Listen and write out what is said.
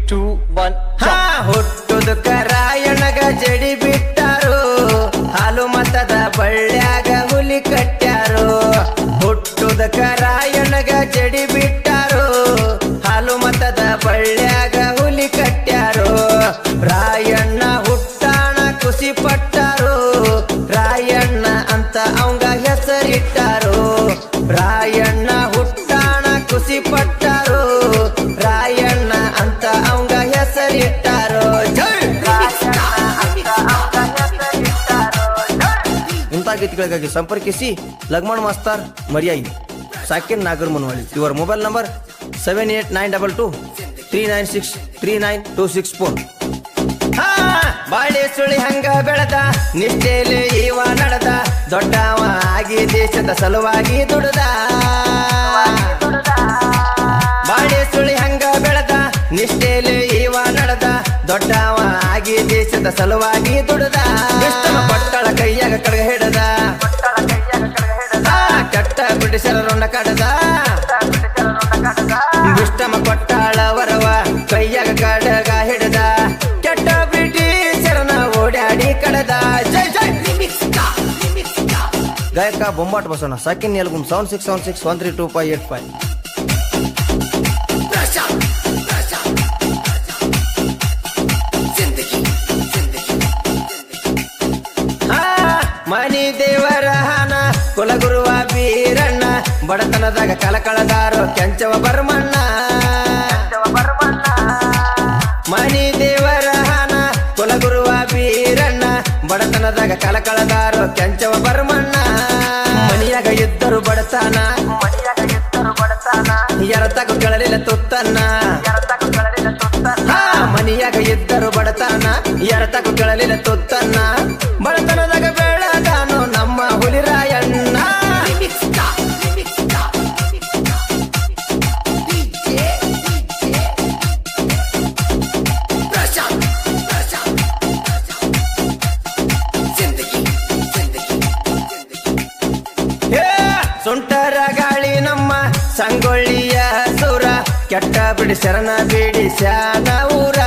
2 1 ಹುಟ್ಟುದಕ್ಕ ರಾಯಣಗ ಜಡಿ ಬಿಟ್ಟಾರು, ಹಾಲು ಮತದ ಬಳ್ಳ್ಯಾಗ ಹುಲಿ ಕಟ್ಟ್ಯಾರು. ಹುಟ್ಟುದಕ್ಕ ರಾಯಣಗ ಜಡಿ ಬಿಟ್ಟಾರು, ಹಾಲು ಮತದ ಬಳ್ಳ್ಯಾಗ ಹುಲಿ ಕಟ್ಟ್ಯಾರು. ರಾಯಣ್ಣ ಹುಟ್ಟಾಣ ಖುಷಿ ಪಟ್ಟಾರು, ರಾಯಣ್ಣ ಅಂತ ಅವಂಗ ಹೆಸರಿಟ್ಟಾರು. ರಾಯಣ್ಣ ಹುಟ್ಟಾಣ ಖುಷಿ ಪಟ್ಟಾರು, ರಾಯಣ್ಣ ಅಂತ ಅವಂಗ ಹೆಸರಿಟ್ಟಾರು. ಇಂಥ ಗೀತೆಗಳಿಗಾಗಿ ಸಂಪರ್ಕಿಸಿ ಲಗ್ಮಣ್ ಮಾಸ್ತಾರ್ ಮರಿಯಾಯಿ, ಸಾಕಿನ್ ನಾಗರ್ ಮುನ್ವಾಳಿ. ಇವರ ಮೊಬೈಲ್ ನಂಬರ್ 789223963924. ಬಾಳೆ ಸುಳಿ ಹಂಗ ಬೆಳೆದ, ನಿಷ್ಠೆಲಿ ಇವ ನಡೆದ, ದೊಡ್ಡವ ಆಗಿ ದೇಶದ ಸಲುವಾಗಿ ದುಡದ. ಬಾಳೆ ಸುಳಿ ಹಂಗ ಬೆಳೆದ, ನಿಷ್ಠೆಲಿ ಇವ ನಡೆದ, ದೊಡ್ಡವ ಆಗಿ ದೇಶದ ಸಲುವಾಗಿ ದುಡದ. ಬಿಷ್ಟಮ ಕೊಟ್ಟಳ ಕೈಯಾಗ ಕಡಗ ಹಿಡದ, ಕೆಟ್ಟ ಬ್ರಿಟಿಷರ ರೊಂಡ ಕಡದ. ಬಿಷ್ಟಮ ಕೊಟ್ಟಾಳ ವರವ ಕೈಯಾಗ ಕಡಗ ಹಿಡದ, ಕೆಟ್ಟ ಬ್ರಿಟಿಷರನ ಓಡಾಡಿ ಕಡದ. ಜೈ ಜೈ ಗಾಯಕ ಬೊಂಬಾಟ್ ಬಸವಣ್ಣ, ಸಾಕಿನ್ ಎಲ್ಗುಮ್ 7676132585. ಮನಿ ದೇವರ ಹನ ಕುಲಗುರುವ ಬೀರಣ್ಣ, ಬಡತನದಾಗ ಕಲಕಳದಾರೋ ಕೆಂಚವ ಬರ್ಮಣ್ಣ. ಮನಿ ದೇವರ ಹನ ಕುಲಗುರುವ ಬೀರಣ್ಣ, ಬಡತನದಾಗ ಕಲಕಳದಾರೋ ಕೆಂಚವ ಬರ್ಮಣ್ಣ. ಮನಿಯಾಗ ಇದ್ದರು ಬಡತನ, ಎರತಕ ಕೆಳಲಿಲ್ಲ ತುತ್ತನ್ನ. ಮನಿಯಾಗ ಇದ್ದರು ಬಡತನ, ಎರತಕ ಕೆಳಲಿಲ್ಲ ತುತ್ತನ್ನ. ಬಡತನದಾಗ ಬೆಳದಾನು ನಮ್ಮ ಹುಲಿರಾಯಣ್ಣ. ಸುಂಟರ ಗಾಳಿ ನಮ್ಮ ಸಂಗೊಳ್ಳಿಯ ಸೂರ, ಕೆಟ್ಟ ಬಿಡಿಸರನ ಬಿಡಿಸ್ಯಾನ ಊರ.